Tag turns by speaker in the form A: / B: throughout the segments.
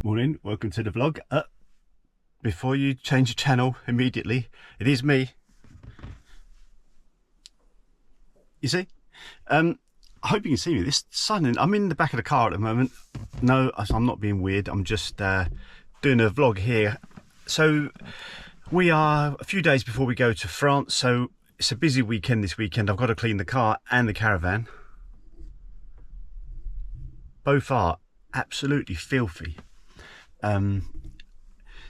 A: Morning, welcome to the vlog. Before you change the channel immediately, it is me. You see? I hope you can see me. This sun, I'm in the back of the car at the moment. No, I'm not being weird. I'm just doing a vlog here. So we are a few days before we go to France. So it's a busy weekend this weekend. I've got to clean the car and the caravan. Both are absolutely filthy.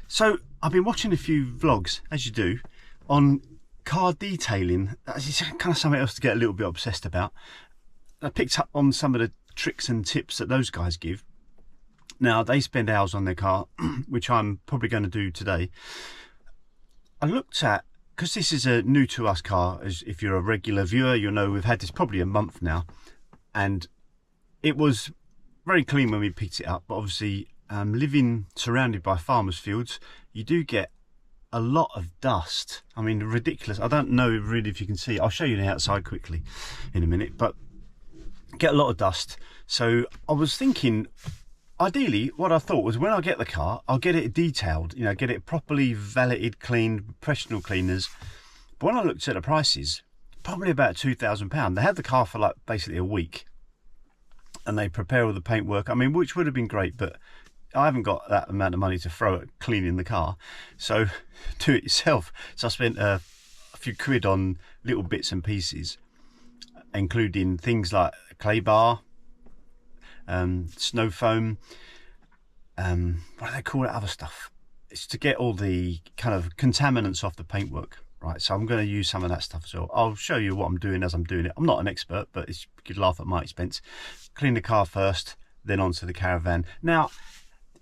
A: So I've been watching a few vlogs, as you do, on car detailing. It's kind of something else to get a little bit obsessed about. I picked up on some of the tricks and tips that those guys give. Now, they spend hours on their car, which I'm probably going to do today. I looked at, because this is a new to us car, as if you're a regular viewer, you'll know we've had this probably a month now, and it was very clean when we picked it up, but obviously living surrounded by farmers' fields, you do get a lot of dust. I mean, ridiculous. I don't know really if you can see. I'll show you the outside quickly in a minute, but get a lot of dust. So I was thinking, ideally, what I thought was when I get the car, I'll get it detailed, you know, get it properly valeted, cleaned, professional cleaners. But when I looked at the prices, probably about £2,000. They had the car for like basically a week, and they prepare all the paintwork. I mean, which would have been great, but I haven't got that amount of money to throw at cleaning the car, so do it yourself. So I spent a few quid on little bits and pieces, including things like a clay bar, snow foam, what do they call it, other stuff. It's to get all the kind of contaminants off the paintwork, right? So I'm going to use some of that stuff as well. I'll show you what I'm doing as I'm doing it. I'm not an expert, but you could laugh at my expense. Clean the car first, then onto the caravan. Now,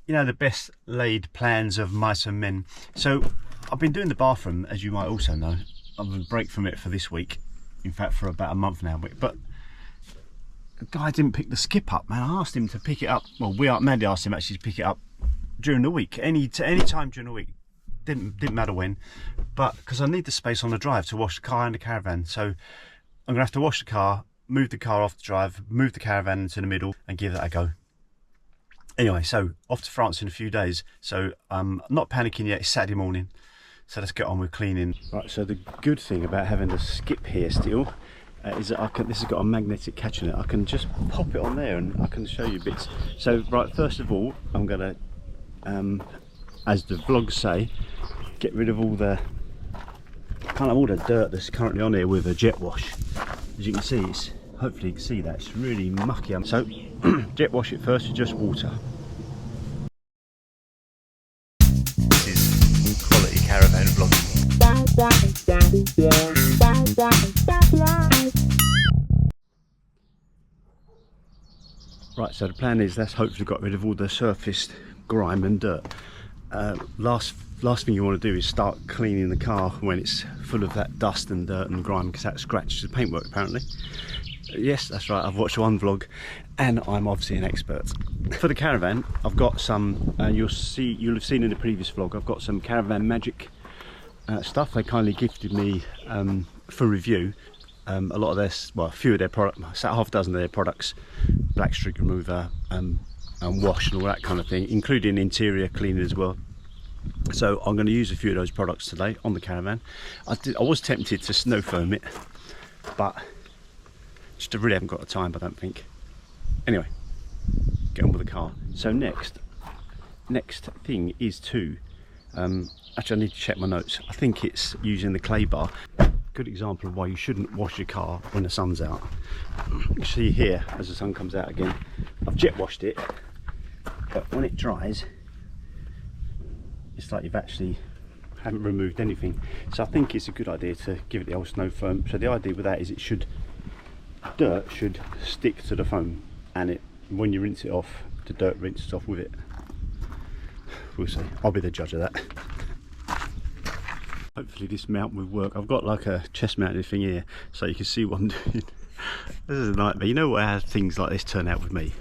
A: you know, the best laid plans of mice and men. So I've been doing the bathroom, as you might also know. I'm on a break from it for this week. In fact, for about a month now. But the guy didn't pick the skip up, man. I asked him to pick it up. Well, Mandy asked him actually to pick it up during the week. Any time during the week. Didn't matter when. But because I need the space on the drive to wash the car and the caravan. So I'm going to have to wash the car, move the car off the drive, move the caravan into the middle and give that a go. Anyway, so off to France in a few days. So I'm not panicking yet. It's Saturday morning. So let's get on with cleaning. Right, so the good thing about having the skip here still is that this has got a magnetic catch in it. I can just pop it on there and I can show you bits. So right, first of all, I'm gonna, as the vlogs say, get rid of all the dirt that's currently on here with a jet wash. As you can see, hopefully you can see that, it's really mucky. So jet wash it first with just water. This is quality caravan vlogging. Right, so the plan is that's hopefully got rid of all the surfaced grime and dirt. Last thing you want to do is start cleaning the car when it's full of that dust and dirt and grime, because that scratches the paintwork apparently. Yes, that's right, I've watched one vlog and I'm obviously an expert. For the caravan, I've got some, you'll have seen in the previous vlog, I've got some Caravan Magic stuff they kindly gifted me for review. A lot of their, well, a few of their products, half a dozen of their products, black streak remover and wash and all that kind of thing, including interior cleaning as well. So I'm going to use a few of those products today on the caravan. I was tempted to snow foam it, but just really haven't got the time, I don't think. Anyway, get on with the car. So next thing is to actually I need to check my notes. I think it's using the clay bar. Good example of why you shouldn't wash your car when the sun's out. You see here, as the sun comes out again, I've jet washed it, but when it dries, it's like you've actually haven't removed anything. So I think it's a good idea to give it the old snow foam. So the idea with that is dirt should stick to the foam, and when you rinse it off, the dirt rinses off with it. We'll see. I'll be the judge of that. Hopefully this mount will work. I've got like a chest mounted thing here so you can see what I'm doing. This is a nightmare. You know how things like this turn out with me.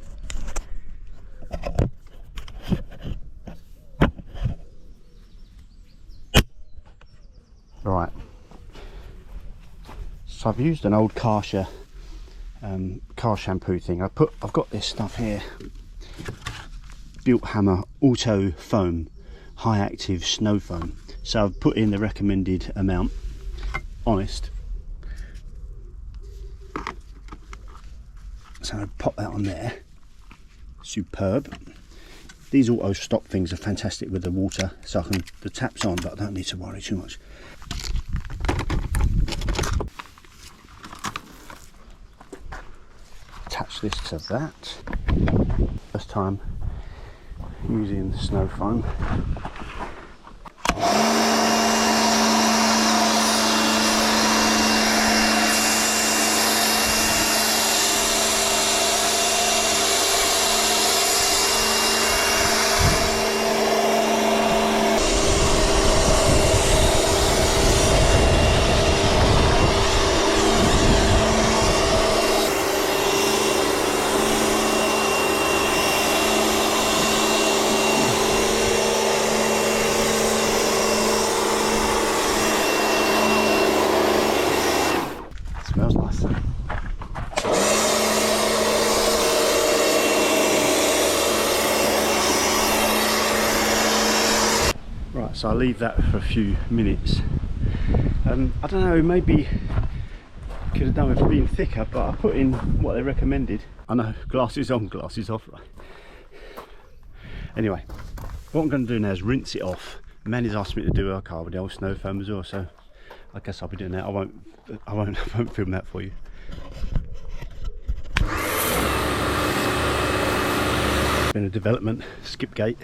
A: Right. So I've used an old Karcher car shampoo thing. I've got this stuff here, Bilt Hammer Auto Foam, high active snow foam. So I've put in the recommended amount, honest. So I pop that on there. Superb. These auto stop things are fantastic with the water, so the tap's on, but I don't need to worry too much. Attach this to that. First time using snow foam. Smells nice. Right, so I'll leave that for a few minutes. I don't know, maybe could have done with it being thicker, but I put in what they recommended. I know, glasses on, glasses off, right? Anyway, what I'm going to do now is rinse it off. Mandy's asked me to do her car with the old snow foam as well, so I guess I'll be doing that. I won't film that for you. Been a development, Skipgate.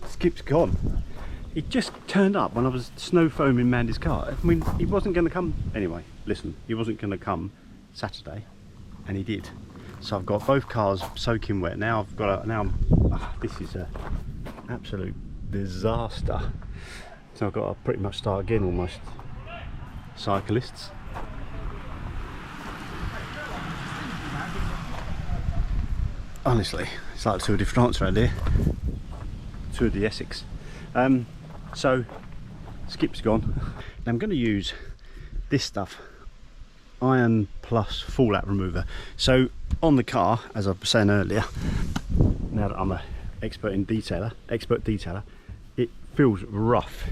A: Skip's gone. He just turned up when I was snow foaming Mandy's car. I mean, he wasn't going to come anyway. Listen, he wasn't going to come Saturday, and he did. So I've got both cars soaking wet. Now I've got this is a absolute disaster. So I've got to pretty much start again almost. Cyclists. Honestly, it's like Tour de France right there. Tour de Essex. So Skip's gone. Now I'm going to use this stuff, iron plus fallout remover. So on the car, as I was saying earlier, now that I'm an expert detailer, it feels rough,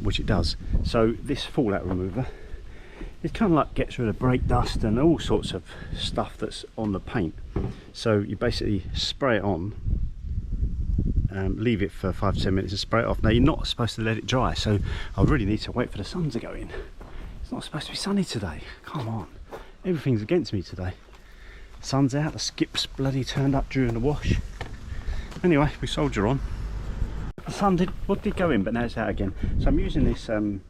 A: which it does. So this fallout remover, it kind of like gets rid of brake dust and all sorts of stuff that's on the paint. So you basically spray it on, leave it for 5 to 10 minutes and spray it off. Now you're not supposed to let it dry, so I really need to wait for the sun to go in. It's not supposed to be sunny today. Come on, everything's against me today. Sun's out, the Skip's bloody turned up during the wash. Anyway, we soldier on. The sun did go in, but now it's out again. So I'm using this iron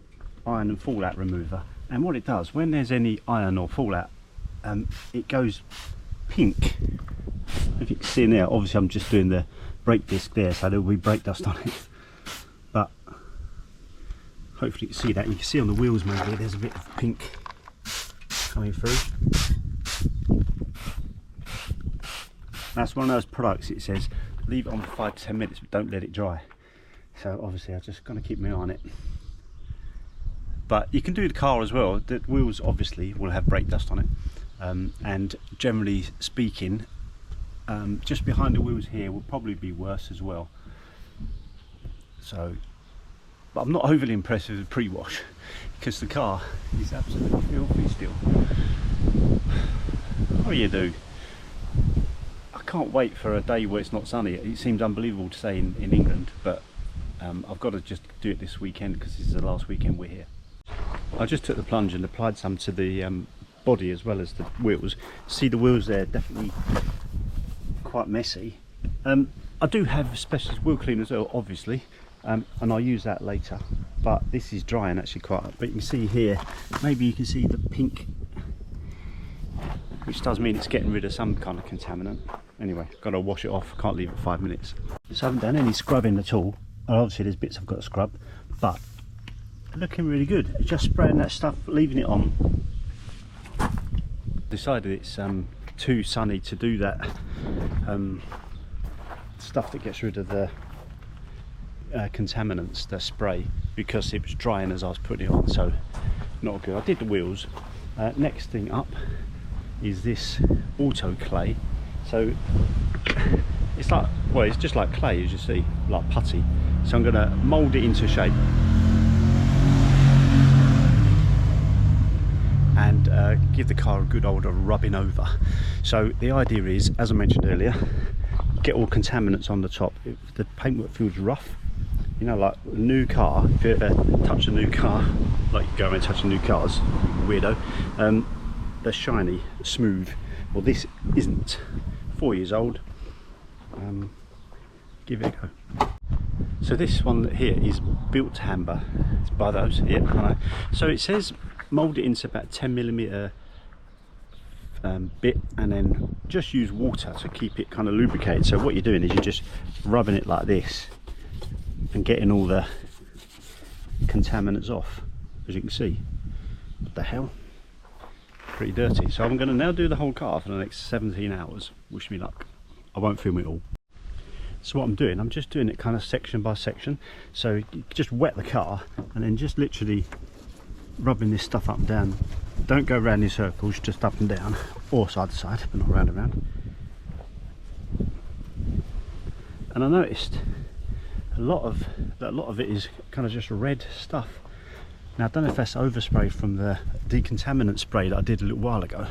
A: and fallout remover, and what it does, when there's any iron or fallout, it goes pink. If you can see now, obviously I'm just doing the brake disc there, so there will be brake dust on it, but hopefully you can see that. You can see on the wheels maybe there's a bit of pink coming through. That's one of those products, it says leave it on for 5 to 10 minutes but don't let it dry. So obviously I've just got to keep my eye on it. But you can do the car as well. The wheels obviously will have brake dust on it, and generally speaking, just behind the wheels here will probably be worse as well. So, but I'm not overly impressed with the pre-wash because the car is absolutely filthy still. What do you do? I can't wait for a day where it's not sunny. It seems unbelievable to say in England, but I've got to just do it this weekend because this is the last weekend we're here. I just took the plunge and applied some to the body as well as the wheels. See the wheels there, definitely quite messy. I do have a specialist wheel cleaner as well, obviously, and I'll use that later, but this is drying actually quite, but you can see here, maybe you can see the pink, which does mean it's getting rid of some kind of contaminant. Anyway, got to wash it off, can't leave it 5 minutes. So I haven't done any scrubbing at all. Obviously there's bits I've got to scrub, but looking really good. Just spraying that stuff, leaving it on. Decided it's too sunny to do that stuff that gets rid of the contaminants, the spray, because it was drying as I was putting it on, so not good. I did the wheels, Next thing up is this auto clay. So it's like, well, it's just like clay, as you see, like putty. So I'm going to mould it into shape and give the car a good old rubbing over. So the idea is, as I mentioned earlier, get all contaminants on the top. If the paintwork feels rough, you know, like a new car, if you ever touch a new car, like you go around touching new cars, weirdo, they're shiny, smooth. Well, this isn't. 4 years old. Give it a go. So this one here is Bilt Hamber. It's by those, yeah, I know. So it says mould it into about 10mm bit, and then just use water to keep it kind of lubricated. So what you're doing is you're just rubbing it like this and getting all the contaminants off, as you can see. What the hell? Pretty dirty. So I'm going to now do the whole car for the next 17 hours. Wish me luck. I won't film it all. So what I'm doing, I'm just doing it kind of section by section. So you just wet the car and then just literally rubbing this stuff up and down. Don't go around in circles, just up and down, or side to side, but not round and round. And I noticed a lot of it is kind of just red stuff. Now I don't know if that's overspray from the decontaminant spray that I did a little while ago,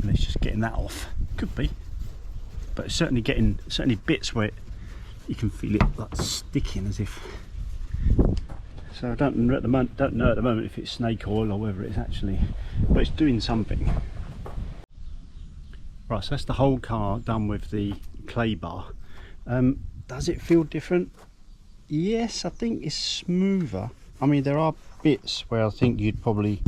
A: and it's just getting that off. Could be, but it's certainly getting bits where you can feel it like sticking, as if. So I don't know at the moment if it's snake oil or whether it's actually, but it's doing something. Right, so that's the whole car done with the clay bar. Does it feel different? Yes, I think it's smoother. I mean, there are bits where I think you could probably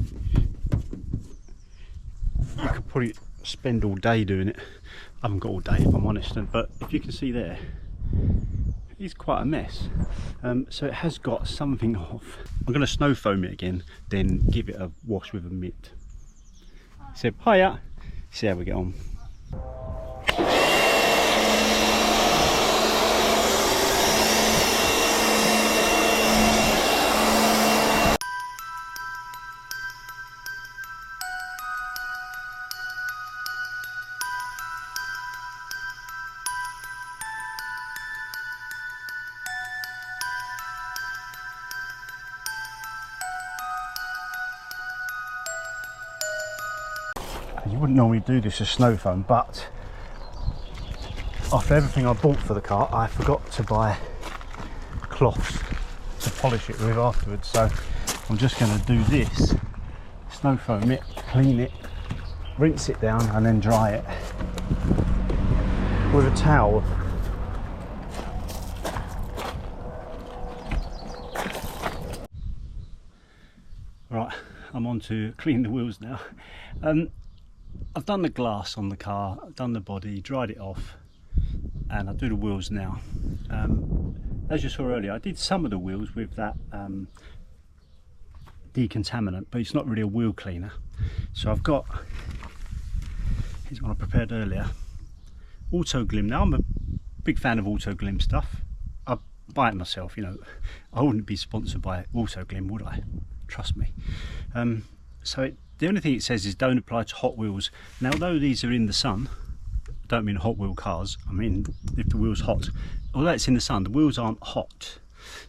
A: spend all day doing it. I haven't got all day, if I'm honest, but if you can see there, it's quite a mess. So it has got something off. I'm going to snow foam it again, then give it a wash with a mitt. So hiya, see how we get on. You wouldn't normally do this as snow foam, but after everything I bought for the car, I forgot to buy cloths to polish it with afterwards. So I'm just going to do this, snow foam it, clean it, rinse it down, and then dry it with a towel. Right, I'm on to clean the wheels now. I've done the glass on the car, I've done the body, dried it off, and I'll do the wheels now. As you saw earlier, I did some of the wheels with that decontaminant, but it's not really a wheel cleaner. So I've got, here's one I prepared earlier, Auto Glim. Now I'm a big fan of Auto Glim stuff. I buy it myself, you know. I wouldn't be sponsored by Auto Glim, would I? Trust me. The only thing it says is don't apply to Hot Wheels. Now, although these are in the sun, I don't mean Hot Wheel cars, I mean if the wheel's hot. Although it's in the sun, the wheels aren't hot.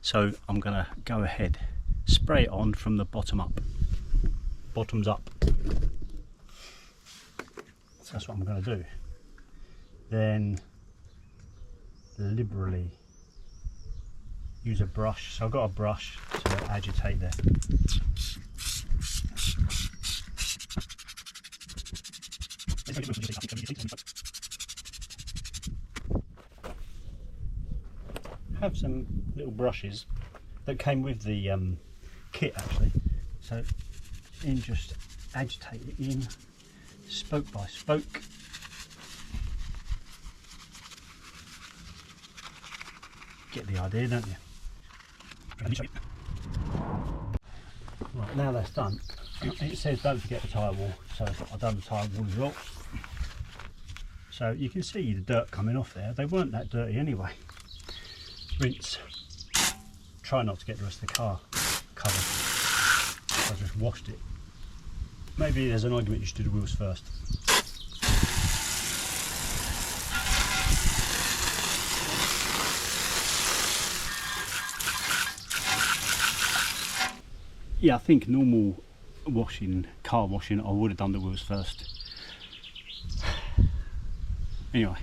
A: So I'm going to go ahead, spray it on from the bottom up. Bottoms up. So that's what I'm going to do. Then liberally use a brush. So I've got a brush to agitate there. Have some little brushes that came with the kit actually, so then just agitate it in spoke by spoke. Get the idea, don't you? Right, now that's done, it says don't forget the tyre wall, so I've done the tyre wall as well. So you can see the dirt coming off there. They weren't that dirty anyway. Rinse. Try not to get the rest of the car covered. I just washed it. Maybe there's an argument you should do the wheels first. Yeah, I think normal washing, car washing, I would have done the wheels first. Anyway,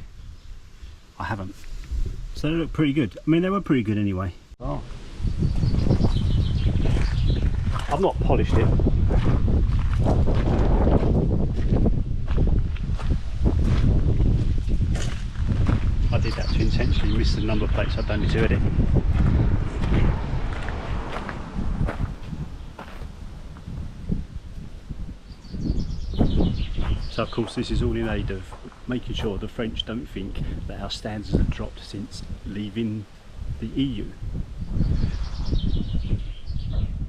A: I haven't. So they look pretty good. I mean, they were pretty good anyway. Oh. I've not polished it. I did that to intentionally miss the number plates. I don't need to edit. So of course this is all in aid of making sure the French don't think that our standards have dropped since leaving the EU.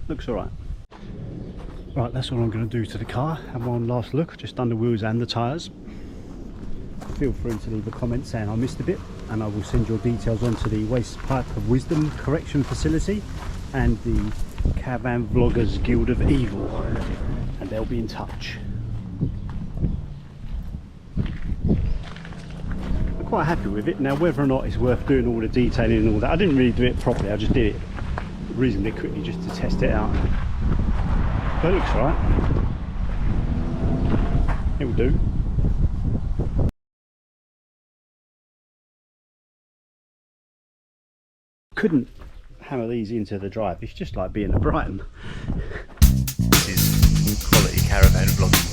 A: Looks alright. Right, that's all I'm going to do to the car. Have one last look, just done the wheels and the tyres. Feel free to leave a comment saying I missed a bit, and I will send your details on to the Waste Pipe of Wisdom Correction Facility and the Caravan Vloggers Guild of Evil, and they'll be in touch. I'm quite happy with it. Now whether or not it's worth doing all the detailing and all that, I didn't really do it properly, I just did it reasonably quickly just to test it out. But it looks alright. It will do. Couldn't hammer these into the drive, it's just like being at Brighton.
B: This is quality caravan vlogging.